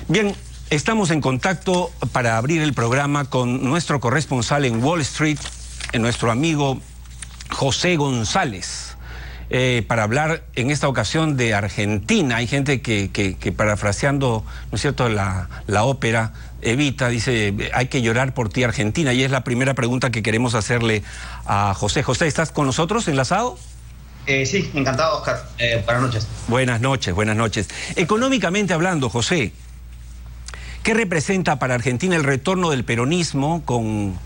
Bien, estamos en contacto para abrir el programa con nuestro corresponsal en Wall Street, nuestro amigo José González, para hablar en esta ocasión de Argentina. Hay gente que parafraseando, ¿no es cierto?, la ópera Evita, dice, hay que llorar por ti, Argentina, y es la primera pregunta que queremos hacerle a José. José, ¿estás con nosotros enlazado? Sí, encantado, Oscar. Buenas noches. Buenas noches, buenas noches. Económicamente hablando, José, ¿qué representa para Argentina el retorno del peronismo con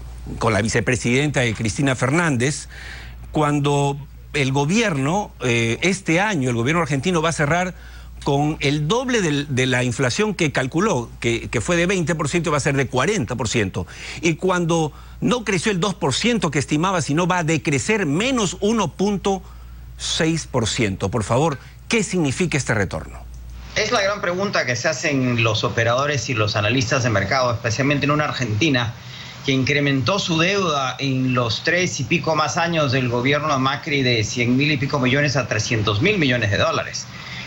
la vicepresidenta Cristina Fernández, cuando el gobierno, este año, el gobierno argentino va a cerrar con el doble de la inflación que calculó, que fue de 20% y va a ser de 40%, y cuando no creció el 2% que estimaba, sino va a decrecer menos 1.6%? Por favor, ¿qué significa este retorno? Es la gran pregunta que se hacen los operadores y los analistas de mercado, especialmente en una Argentina que incrementó su deuda en los 3 y pico más años del gobierno de Macri de 100.000 y pico millones a 300.000 millones de dólares.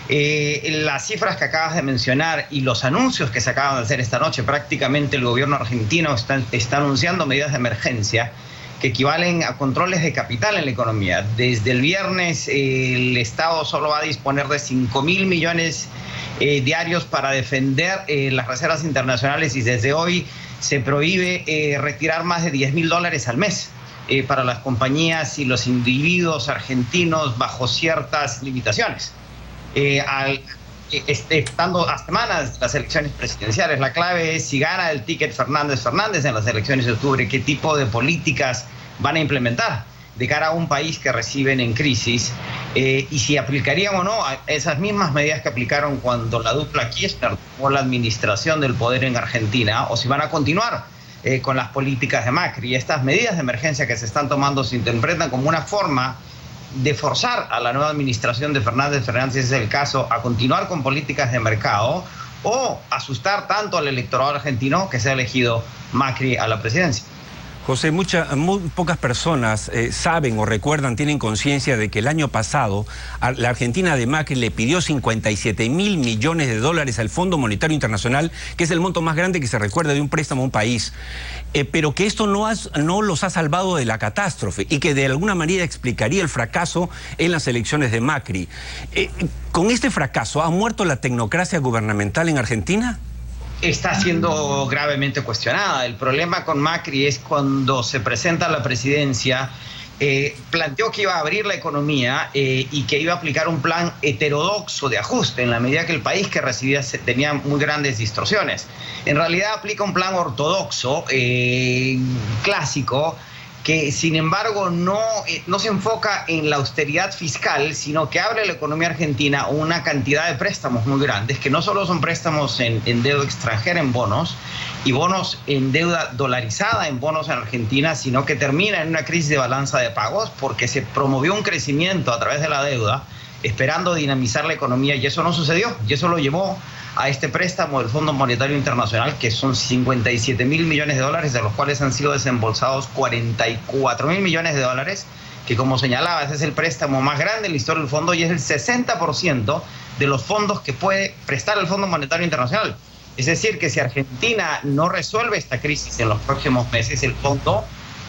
Las cifras que acabas de mencionar y los anuncios que se acaban de hacer esta noche, prácticamente el gobierno argentino está anunciando medidas de emergencia que equivalen a controles de capital en la economía. Desde el viernes el Estado solo va a disponer de 5.000 millones diarios para defender las reservas internacionales, y desde hoy se prohíbe retirar más de $10.000 al mes para las compañías y los individuos argentinos bajo ciertas limitaciones. Estando a semanas de las elecciones presidenciales, la clave es si gana el ticket Fernández en las elecciones de octubre, qué tipo de políticas van a implementar de cara a un país que reciben en crisis, y si aplicarían o no esas mismas medidas que aplicaron cuando la dupla Kirchner tomó la administración del poder en Argentina, o si van a continuar con las políticas de Macri. Estas medidas de emergencia que se están tomando se interpretan como una forma de forzar a la nueva administración de Fernández, si es el caso, a continuar con políticas de mercado, o asustar tanto al electorado argentino que se ha elegido Macri a la presidencia. José, muy pocas personas saben o recuerdan, tienen conciencia de que el año pasado la Argentina de Macri le pidió 57.000 millones de dólares al Fondo Monetario Internacional, que es el monto más grande que se recuerda de un préstamo a un país, pero que esto no los ha salvado de la catástrofe y que de alguna manera explicaría el fracaso en las elecciones de Macri. ¿Con este fracaso ha muerto la tecnocracia gubernamental en Argentina? Está siendo gravemente cuestionada. El problema con Macri es cuando se presenta a la presidencia, planteó que iba a abrir la economía y que iba a aplicar un plan heterodoxo de ajuste en la medida que el país que recibía tenía muy grandes distorsiones. En realidad aplica un plan ortodoxo, clásico, que sin embargo no se enfoca en la austeridad fiscal, sino que abre la economía argentina una cantidad de préstamos muy grandes, que no solo son préstamos en deuda extranjera, en bonos, y bonos en deuda dolarizada, en bonos en Argentina, sino que termina en una crisis de balanza de pagos porque se promovió un crecimiento a través de la deuda, esperando dinamizar la economía, y eso no sucedió, y eso lo llevó a este préstamo del Fondo Monetario Internacional, que son 57.000 millones de dólares, de los cuales han sido desembolsados 44.000 millones de dólares, que, como señalabas, es el préstamo más grande en la historia del fondo y es el 60% de los fondos que puede prestar el Fondo Monetario Internacional. Es decir, que si Argentina no resuelve esta crisis en los próximos meses, el fondo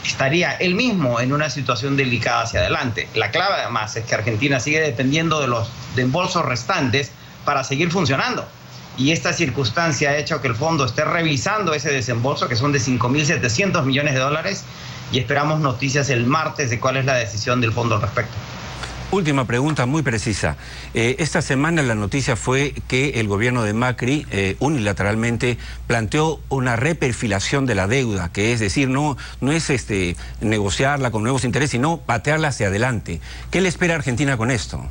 estaría él mismo en una situación delicada hacia adelante. La clave, además, es que Argentina sigue dependiendo de los desembolsos restantes para seguir funcionando. Y esta circunstancia ha hecho que el fondo esté revisando ese desembolso, que son de 5.700 millones de dólares, y esperamos noticias el martes de cuál es la decisión del fondo al respecto. Última pregunta muy precisa. Esta semana la noticia fue que el gobierno de Macri unilateralmente planteó una reperfilación de la deuda, que es decir, no es negociarla con nuevos intereses, sino patearla hacia adelante. ¿Qué le espera a Argentina con esto?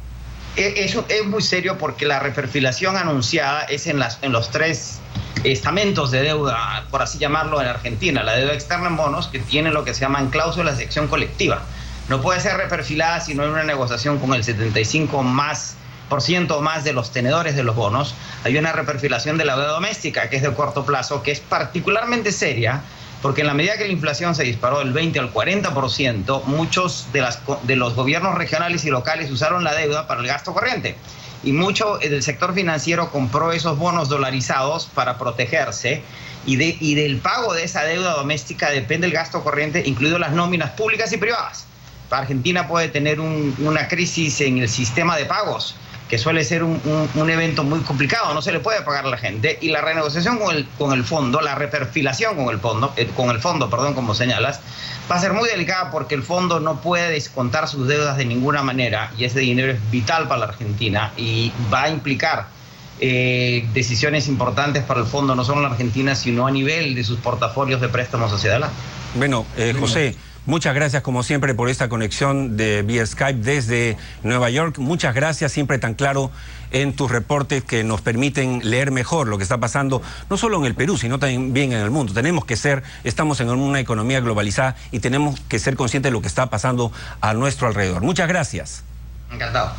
Eso es muy serio porque la reperfilación anunciada es en los 3 estamentos de deuda, por así llamarlo, en Argentina. La deuda externa en bonos, que tiene lo que se llaman cláusulas de acción colectiva. No puede ser reperfilada si no hay una negociación con el 75% más de los tenedores de los bonos. Hay una reperfilación de la deuda doméstica, que es de corto plazo, que es particularmente seria, porque en la medida que la inflación se disparó del 20 al 40%, muchos de los gobiernos regionales y locales usaron la deuda para el gasto corriente. y mucho del sector financiero compró esos bonos dolarizados para protegerse, y del pago de esa deuda doméstica depende el gasto corriente, incluido las nóminas públicas y privadas. Argentina puede tener una crisis en el sistema de pagos, que suele ser un evento muy complicado, no se le puede pagar a la gente, y la renegociación con el fondo, la reperfilación con el fondo, como señalas, va a ser muy delicada porque el fondo no puede descontar sus deudas de ninguna manera, y ese dinero es vital para la Argentina y va a implicar decisiones importantes para el fondo, no solo en la Argentina, sino a nivel de sus portafolios de préstamos hacia adelante. Bueno, José, muchas gracias como siempre por esta conexión vía Skype desde Nueva York. Muchas gracias, siempre tan claro en tus reportes que nos permiten leer mejor lo que está pasando, no solo en el Perú, sino también en el mundo. Estamos en una economía globalizada y tenemos que ser conscientes de lo que está pasando a nuestro alrededor. Muchas gracias. Encantado.